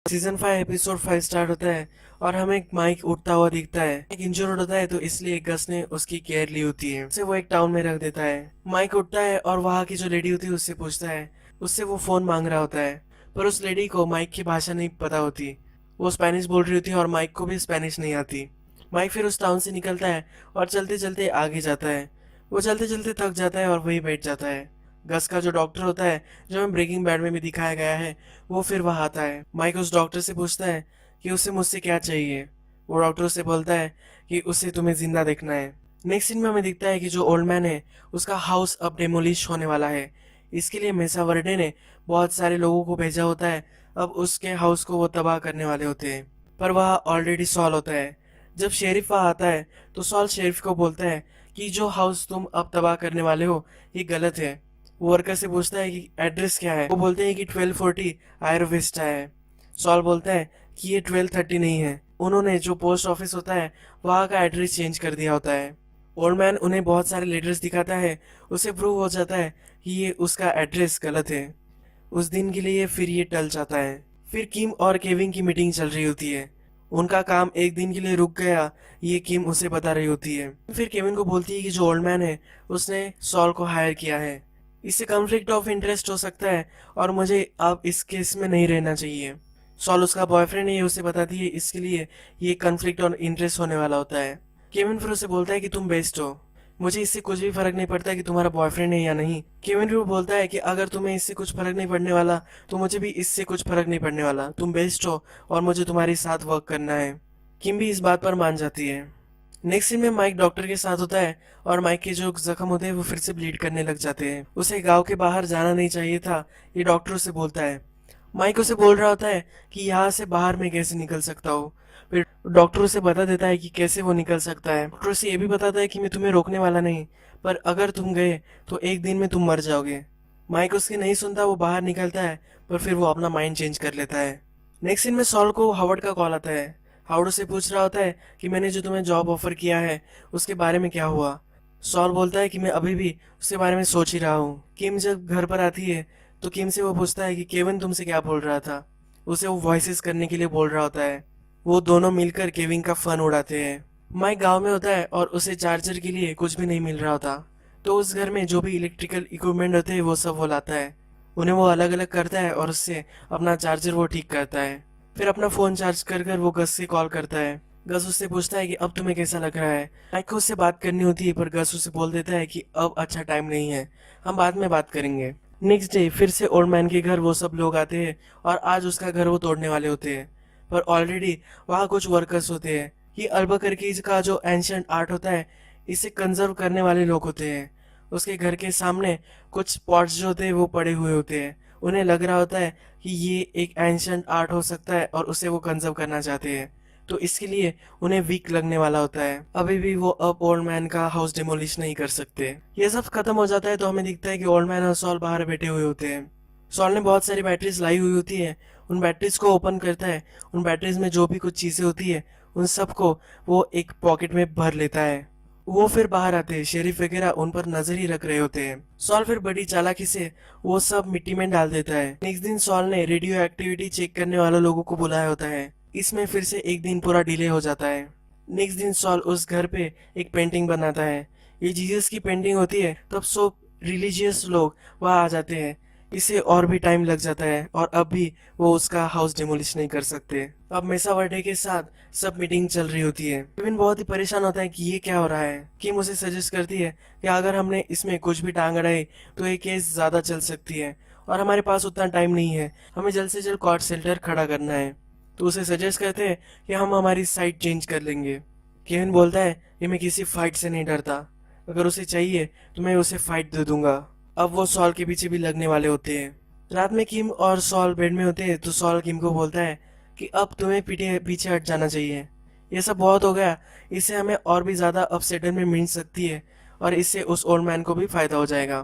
Season 5 episode 5 start होता है और हमें माइक उठता हुआ दिखता है। एक इंजर्ड होता है तो इसलिए गस ने उसकी केयर ली होती है, उसे वो एक टाउन में रख देता है। माइक उठता है और वहाँ की जो लेडी होती है उससे पूछता है, उससे वो फोन मांग रहा होता है, पर उस लेडी को माइक की भाषा नहीं पता होती। वो स्पेनिश बोल रही होती है और माइक को भी स्पेनिश नहीं आती। माइक फिर उस टाउन से निकलता है और चलते चलते आगे जाता है। वो चलते चलते थक जाता है और वहीं बैठ जाता है। गस का जो डॉक्टर होता है, जो हमें ब्रेकिंग बैड में भी दिखाया गया है, वो फिर वहाँ आता है। माइक उस डॉक्टर से पूछता है कि उसे मुझसे क्या चाहिए। वो डॉक्टर उससे बोलता है कि उसे तुम्हें जिंदा देखना है। नेक्स्ट सीन में हमें दिखता है कि जो ओल्ड मैन है उसका हाउस अब डेमोलिश होने वाला है। इसके लिए मेसा वर्डे ने बहुत सारे लोगों को भेजा होता है। अब उसके हाउस को वो तबाह करने वाले होते हैं, पर वह ऑलरेडी सॉल्व होता है। जब शेरिफ वहाँ आता है तो सॉल शेरिफ को बोलता है कि जो हाउस तुम अब तबाह करने वाले हो ये गलत है। वो वर्कर से पूछता है कि एड्रेस क्या है। वो बोलते हैं कि 1240 आयरविस्टा है। सॉल बोलता है कि ये 1230 नहीं है, उन्होंने जो पोस्ट ऑफिस होता है वहाँ का एड्रेस चेंज कर दिया होता है। ओल्ड मैन उन्हें बहुत सारे लेटर्स दिखाता है। उसे प्रूव हो जाता है कि ये उसका एड्रेस गलत है। उस दिन के लिए फिर ये टल जाता है। फिर किम और केविन की मीटिंग चल रही होती है। उनका काम एक दिन के लिए रुक गया, ये किम उसे बता रही होती है। फिर केविन को बोलती है कि जो ओल्ड मैन है उसने सॉल को हायर किया है, इससे कॉन्फ्लिक्ट ऑफ इंटरेस्ट हो सकता है और मुझे अब इस केस में नहीं रहना चाहिए। सॉल उसका बॉयफ्रेंड है, ये उसे बताती है, इसके लिए ये कॉन्फ्लिक्ट और इंटरेस्ट होने वाला होता है। केविन फिर उसे बोलता है कि तुम बेस्ट हो, मुझे इससे कुछ भी फर्क नहीं पड़ता कि तुम्हारा बॉयफ्रेंड है या नहीं। केविन फिर बोलता है कि अगर तुम्हें इससे कुछ फर्क नहीं पड़ने वाला तो मुझे भी इससे कुछ फर्क नहीं पड़ने वाला, तुम बेस्ट हो और मुझे तुम्हारे साथ वर्क करना है। किम भी इस बात पर मान जाती है। नेक्स्ट सीन में माइक डॉक्टर के साथ होता है और माइक के जो जख्म होते हैं वो फिर से ब्लीड करने लग जाते हैं। उसे गांव के बाहर जाना नहीं चाहिए था, ये डॉक्टर उसे बोलता है। माइक उसे बोल रहा होता है कि यहाँ से बाहर मैं कैसे निकल सकता हूँ। फिर डॉक्टर उसे बता देता है कि कैसे वो निकल सकता है। डॉक्टर उसे ये भी बताता है कि मैं तुम्हें रोकने वाला नहीं, पर अगर तुम गए तो एक दिन में तुम मर जाओगे। माइक उसकी नहीं सुनता, वो बाहर निकलता है, पर फिर वो अपना माइंड चेंज कर लेता है। नेक्स्ट सीन में सॉल को हावर्ड का कॉल आता है। हावर्ड से पूछ रहा होता है कि मैंने जो तुम्हें जॉब ऑफर किया है उसके बारे में क्या हुआ। सॉल बोलता है कि मैं अभी भी उसके बारे में सोच ही रहा हूँ। किम जब घर पर आती है तो किम से वो पूछता है कि केविन तुमसे क्या बोल रहा था। उसे वो वॉइसेस करने के लिए बोल रहा होता है। वो दोनों मिलकर केविन का फन उड़ाते हैं। माइक गांव में होता है और उसे चार्जर के लिए कुछ भी नहीं मिल रहा होता, तो उस घर में जो भी इलेक्ट्रिकल इक्विपमेंट होते हैं वो सब वो लाता है। उन्हें वो अलग अलग करता है और उससे अपना चार्जर वो ठीक करता है। फिर अपना फोन चार्ज कर कर वो गस से कॉल करता है। गस उससे पूछता है कि अब तुम्हें कैसा लग रहा है। माइक को उससे बात करनी होती है, पर गस उसे बोल देता है कि अब अच्छा टाइम नहीं है, हम बाद में बात करेंगे। नेक्स्ट डे फिर से ओल्ड मैन के घर वो सब लोग आते हैं और आज उसका घर वो तोड़ने वाले होते हैं, पर ऑलरेडी वहाँ कुछ वर्कर्स होते हैं। ये अल्बकरकी का जो एंशियंट आर्ट होता है इसे कंजर्व करने वाले लोग होते हैं। उसके घर के सामने कुछ पॉट्स जो होते हैं वो पड़े हुए होते हैं। उन्हें लग रहा होता है कि ये एक एंशियंट आर्ट हो सकता है और उसे वो कंजर्व करना चाहते हैं, तो इसके लिए उन्हें वीक लगने वाला होता है। अभी भी वो अब ओल्ड मैन का हाउस डिमोलिश नहीं कर सकते। ये सब खत्म हो जाता है तो हमें दिखता है कि ओल्ड मैन और सॉल बाहर बैठे हुए होते हैं। सॉल ने बहुत सारी बैटरीज लाई हुई होती है। उन बैटरीज को ओपन करता है। उन बैटरीज में जो भी कुछ चीजें होती है उन सबको वो एक पॉकेट में भर लेता है। वो फिर बाहर आते हैं, शेरिफ वगैरह उन पर नजर ही रख रहे होते हैं। सॉल फिर बड़ी चालाकी से वो सब मिट्टी में डाल देता है। नेक्स्ट दिन सॉल ने रेडियो एक्टिविटी चेक करने वाले लोगों को बुलाया होता है। इसमें फिर से एक दिन पूरा डिले हो जाता है। नेक्स्ट दिन सॉल उस घर पे एक पेंटिंग बनाता है। ये जीसस की पेंटिंग होती है, तब सब रिलीजियस लोग वहाँ आ जाते हैं। इसे और भी टाइम लग जाता है और अब भी वो उसका हाउस डिमोलिश नहीं कर सकते। अब मेसा वर्डे के साथ सब मीटिंग चल रही होती है। केविन बहुत ही परेशान होता है कि ये क्या हो रहा है। किम उसे सजेस्ट करती है कि अगर हमने इसमें कुछ भी टांग अड़ाई तो ये केस ज्यादा चल सकती है और हमारे पास उतना टाइम नहीं है, हमें जल्द से जल्द कोर्ट शेल्टर खड़ा करना है। तो उसे सजेस्ट करते हैं कि हम हमारी साइड चेंज कर लेंगे। केविन बोलता है कि मैं किसी फाइट से नहीं डरता, अगर उसे चाहिए तो मैं उसे फाइट दे दूंगा। अब वो सॉल के पीछे भी लगने वाले होते हैं। रात में किम और सॉल बेड में होते हैं तो सॉल किम को बोलता है कि अब तुम्हें पीछे पीछे हट जाना चाहिए, ये सब बहुत हो गया, इससे हमें और भी ज्यादा अपसेटन में मिल सकती है और इससे उस ओल्ड मैन को भी फायदा हो जाएगा,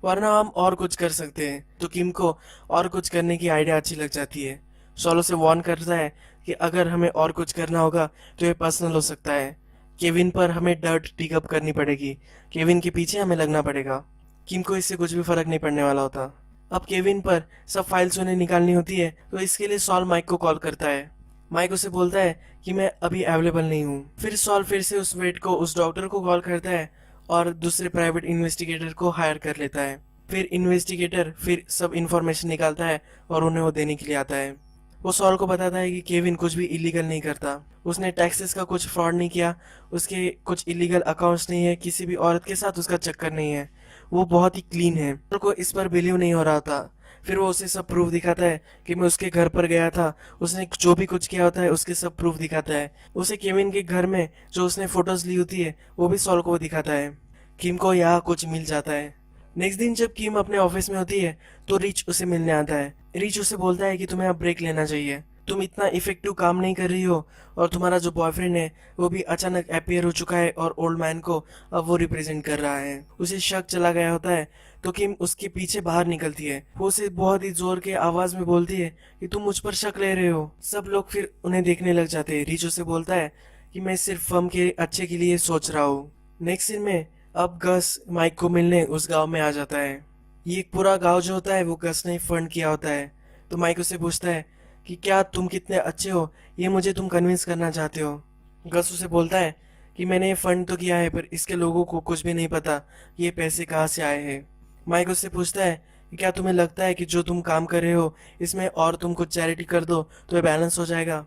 वरना हम और कुछ कर सकते हैं। तो किम को और कुछ करने की आइडिया अच्छी लग जाती है। सॉल उसे वार्न करता है कि अगर हमें और कुछ करना होगा तो ये पर्सनल हो सकता है। केविन पर हमें डर्ट डिग अप करनी पड़ेगी, केविन के पीछे हमें लगना पड़ेगा। किम को इससे कुछ भी फर्क नहीं पड़ने वाला होता। अब केविन पर सब फाइल्स उन्हें निकालनी होती है, तो इसके लिए सॉल माइक को कॉल करता है। माइक उसे बोलता है कि मैं अभी अवेलेबल नहीं हूँ। फिर सॉल फिर से उस वेट को उस डॉक्टर को कॉल करता है और दूसरे प्राइवेट इन्वेस्टिगेटर को हायर कर लेता है। फिर इन्वेस्टिगेटर फिर सब इंफॉर्मेशन निकालता है और उन्हें वो देने के लिए आता है। वो सॉल को बताता है कि केविन कुछ भी इलीगल नहीं करता, उसने टैक्सेस का कुछ फ्रॉड नहीं किया, उसके कुछ इलीगल अकाउंट्स नहीं है, किसी भी औरत के साथ उसका चक्कर नहीं है, वो बहुत ही क्लीन है। सॉल को इस पर बिलीव नहीं हो रहा था। फिर वो उसे सब प्रूफ दिखाता है कि मैं उसके घर पर गया था, उसने जो भी कुछ किया होता है उसके सब प्रूफ दिखाता है। उसे केविन के घर में जो उसने फोटोज ली होती है वो भी सॉल को दिखाता है। किम को यहाँ कुछ मिल जाता है। नेक्स्ट दिन जब किम अपने ऑफिस में होती है तो रिच उसे मिलने आता है। रिच उसे बोलता है कि तुम्हें अब ब्रेक लेना चाहिए, तुम इतना इफेक्टिव काम नहीं कर रही हो और तुम्हारा जो बॉयफ्रेंड है वो भी अचानक अपीयर हो चुका है और ओल्ड मैन को अब वो रिप्रेजेंट कर रहा है। उसे शक चला गया होता है तो किम उसके पीछे बाहर निकलती है। वो उसे बहुत ही जोर के आवाज में बोलती है कि तुम मुझ पर शक ले रहे हो। सब लोग फिर उन्हें देखने लग जाते हैं। रिच उसे बोलता है कि मैं सिर्फ फर्म के अच्छे के लिए सोच रहा हूँ। नेक्स्ट सीन में अब गस माइक को मिलने उस गांव में आ जाता है। ये एक पूरा गांव जो होता है वो गस ने फंड किया होता है। तो माइक उसे पूछता है कि क्या तुम कितने अच्छे हो, ये मुझे तुम कन्विंस करना चाहते हो। गस उसे बोलता है कि मैंने ये फंड तो किया है पर इसके लोगों को कुछ भी नहीं पता कि ये पैसे कहाँ से आए हैं। माइक उससे पूछता है कि क्या तुम्हें लगता है कि जो तुम काम कर रहे हो इसमें और तुम कुछ चैरिटी कर दो तो ये बैलेंस हो जाएगा।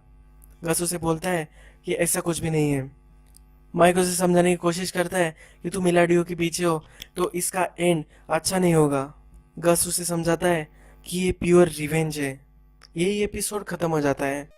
गस उसे बोलता है कि ऐसा कुछ भी नहीं है। माइक उसे समझाने की कोशिश करता है कि तुम मिलाडियो के पीछे हो तो इसका एंड अच्छा नहीं होगा। गस उसे समझाता है कि ये प्योर रिवेंज है। यही एपिसोड खत्म हो जाता है।